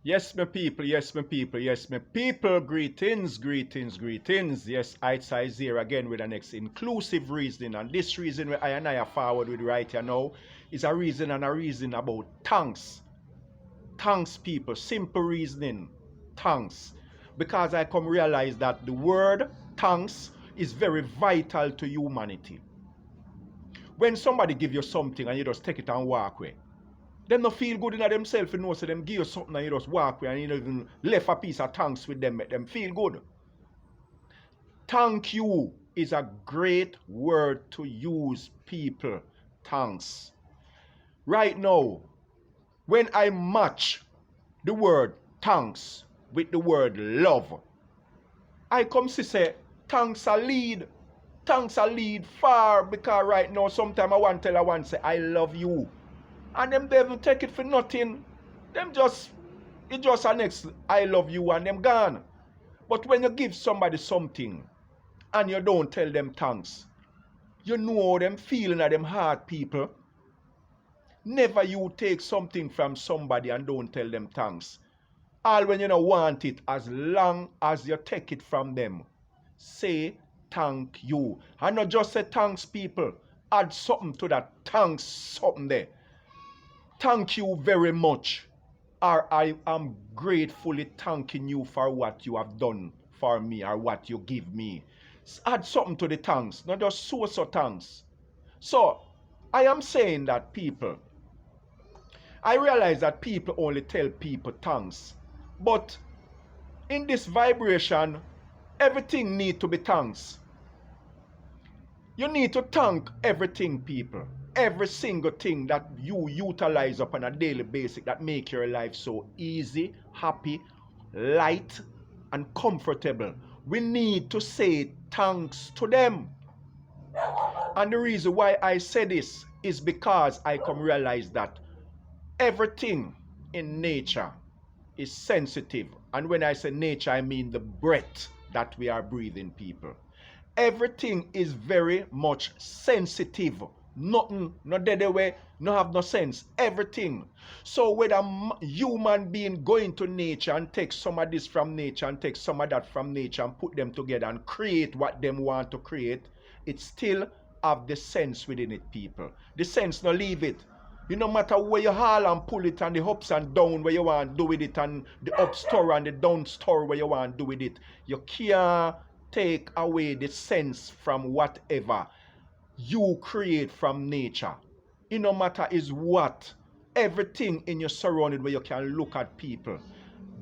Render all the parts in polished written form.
Yes, my people, yes, my people, yes, my people, greetings, greetings, greetings. Yes, it's here again with the next inclusive reasoning. And this reason where I and I are forward with right here now is a reason and a reason about thanks. Thanks, people, simple reasoning. Thanks. Because I come realize that the word thanks is very vital to humanity. When somebody give you something and you just take it and walk away, them no feel good in themselves, you know, so them give you something and you just walk away and you don't even left a piece of thanks with them, make them feel good. Thank you is a great word to use, people. Thanks. Right now, when I match the word thanks with the word love, I come to say thanks a lead. Thanks a lead far, because right now sometimes I want to tell one say I love you. And them they even take it for nothing. Them just, it just a next I love you and them gone. But when you give somebody something and you don't tell them thanks, you know them feeling at them heart, people. Never you take something from somebody and don't tell them thanks. All when you don't want it, as long as you take it from them, say thank you. And not just say thanks, people. Add something to that thanks something there. Thank you very much. Or I am gratefully thanking you for what you have done for me or what you give me. Add something to the thanks, not just so thanks. So, I am saying that people, I realize that people only tell people thanks. But in this vibration, everything need to be thanks. You need to thank everything, people. Every single thing that you utilize upon a daily basis that make your life so easy, happy, light, and comfortable. We need to say thanks to them. And the reason why I say this is because I come realize that everything in nature is sensitive. And when I say nature, I mean the breath that we are breathing, people. Everything is very much sensitive. Nothing, no dead away, no have no sense. Everything. So whether human being go into nature and take some of this from nature and take some of that from nature and put them together and create what them want to create, it still have the sense within it, people. The sense, no leave it. You no matter where you haul and pull it and the ups and down where you want to do with it and the up store and the down store where you want to do with it, you can't take away the sense from whatever you create from nature. It no matter is what. Everything in your surrounding where you can look at people,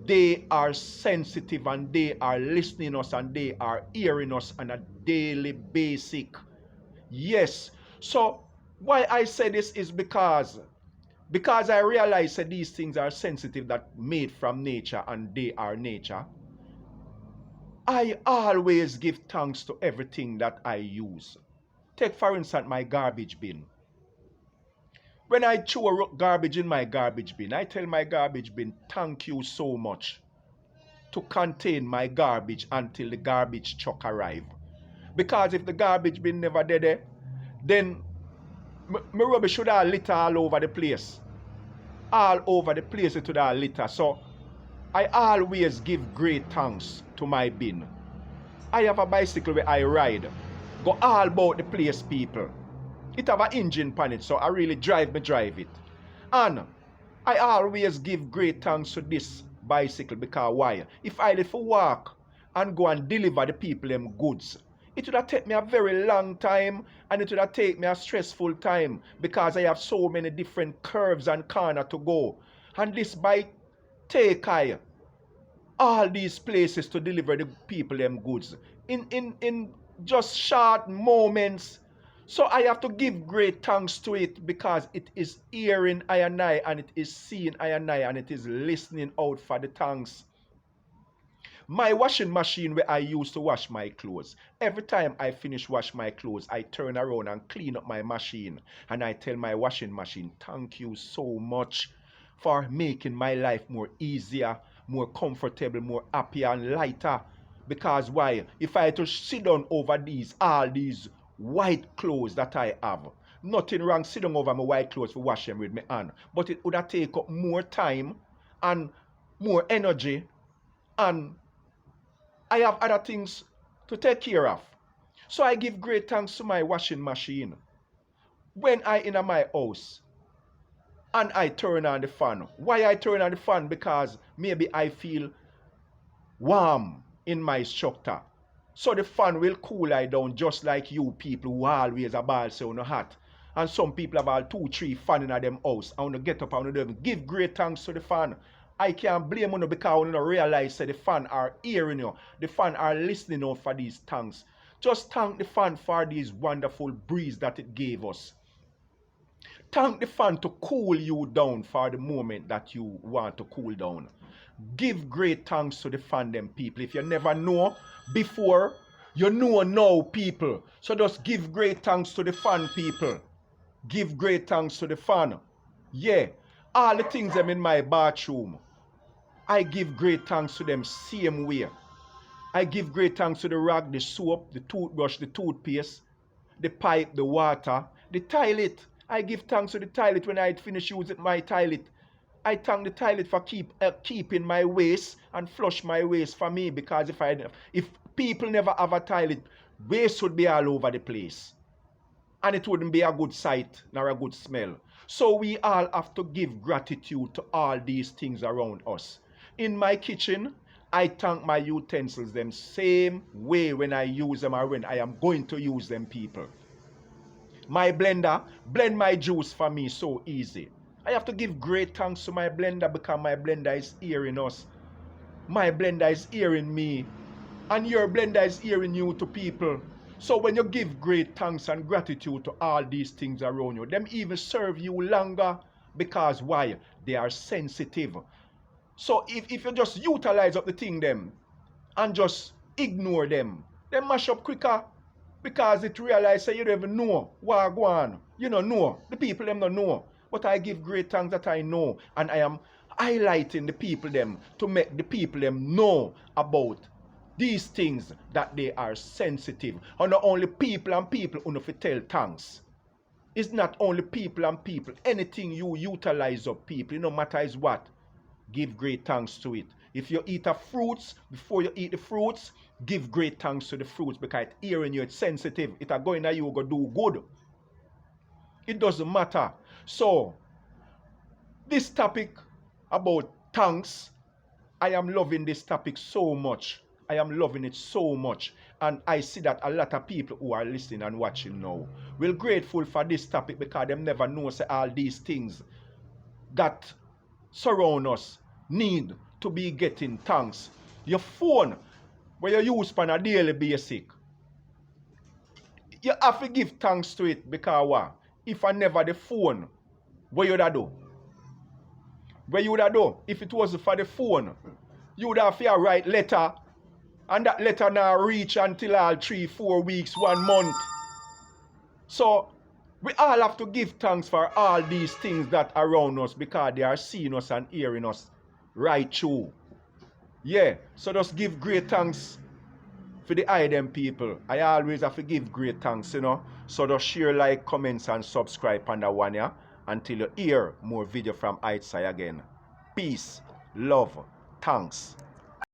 they are sensitive and they are listening us and they are hearing us on a daily basic. Yes. So why I say this is because I realize that these things are sensitive that made from nature and they are nature. I always give thanks to everything that I use. Take for instance my garbage bin. When I throw garbage in my garbage bin, I tell my garbage bin, thank you so much to contain my garbage until the garbage truck arrive. Because if the garbage bin never did it, then my rubbish should have litter all over the place. All over the place it would have litter. So I always give great thanks to my bin. I have a bicycle where I ride. Go all about the place, people. It have an engine on it, so I really drive it. And I always give great thanks to this bicycle because why? If I live for walk and go and deliver the people them goods, it would have taken me a very long time and it would have taken me a stressful time because I have so many different curves and corners to go. And this bike take I all these places to deliver the people them goods in just short moments. So I have to give great thanks to it because it is hearing I and I and it is seeing I and I and it is listening out for the thanks. My washing machine where I used to wash my clothes. Every time I finish wash my clothes, I turn around and clean up my machine. And I tell my washing machine, thank you so much for making my life more easier, more comfortable, more happier and lighter. Because why? If I had to sit down over all these white clothes that I have, nothing wrong sitting over my white clothes for wash them with my hand. But it would have take up more time and more energy, and I have other things to take care of. So I give great thanks to my washing machine. When I in my house and I turn on the fan. Why I turn on the fan? Because maybe I feel warm in my structure. So the fan will cool I down just like you people who always a ball say no hot. And some people have all 2-3 fan in them house. I want to get up and them give great thanks to the fan. I can't blame you because you don't realize that the fan are hearing you. The fan are listening out for these thanks. Just thank the fan for these wonderful breeze that it gave us. Thank the fan to cool you down for the moment that you want to cool down. Give great thanks to the fan, them people. If you never know before, you know now, people. So just give great thanks to the fan, people. Give great thanks to the fan. Yeah, all the things them in my bathroom, I give great thanks to them same way. I give great thanks to the rag, the soap, the toothbrush, the toothpaste, the pipe, the water, the toilet. I give thanks to the toilet when I finish using my toilet. I thank the toilet for keeping my waste and flush my waste for me, because if people never have a toilet, waste would be all over the place. And it wouldn't be a good sight nor a good smell. So we all have to give gratitude to all these things around us. In my kitchen, I thank my utensils them same way when I use them or when I am going to use them, people. My blender blend my juice for me so easy. I have to give great thanks to my blender because my blender is hearing us. My blender is hearing me. And your blender is hearing you to people. So when you give great thanks and gratitude to all these things around you, them even serve you longer. Because why? They are sensitive. So if you just utilize up the thing them and just ignore them, they mash up quicker. Because it realize that you don't even know what go on. You don't know. The people them don't know. But I give great thanks that I know. And I am highlighting the people them to make the people them know about these things, that they are sensitive. And not only people and people who know to tell thanks. It's not only people and people. Anything you utilize of people, no matter is what, give great thanks to it. If you eat a fruits, before you eat the fruits, give great thanks to the fruits, because it's hearing you, it's sensitive. It are going that you go do good. It doesn't matter. So, this topic about thanks, I am loving this topic so much. I am loving it so much. And I see that a lot of people who are listening and watching now will grateful for this topic, because them never know say all these things that surround us need to be getting thanks. Your phone, where you use on a daily basis, you have to give thanks to it, because what? If I never the phone, what you would do? What you would do? If it wasn't for the phone, you would have to write letter, and that letter now reach until all 3-4 weeks, 1 month. So we all have to give thanks for all these things that are around us, because they are seeing us and hearing us right through. Yeah, so just give great thanks for the them people. I always have to give great thanks, you know. So just share, like, comments, and subscribe on that one, yeah, until you hear more video from Heights again. Peace, love, thanks.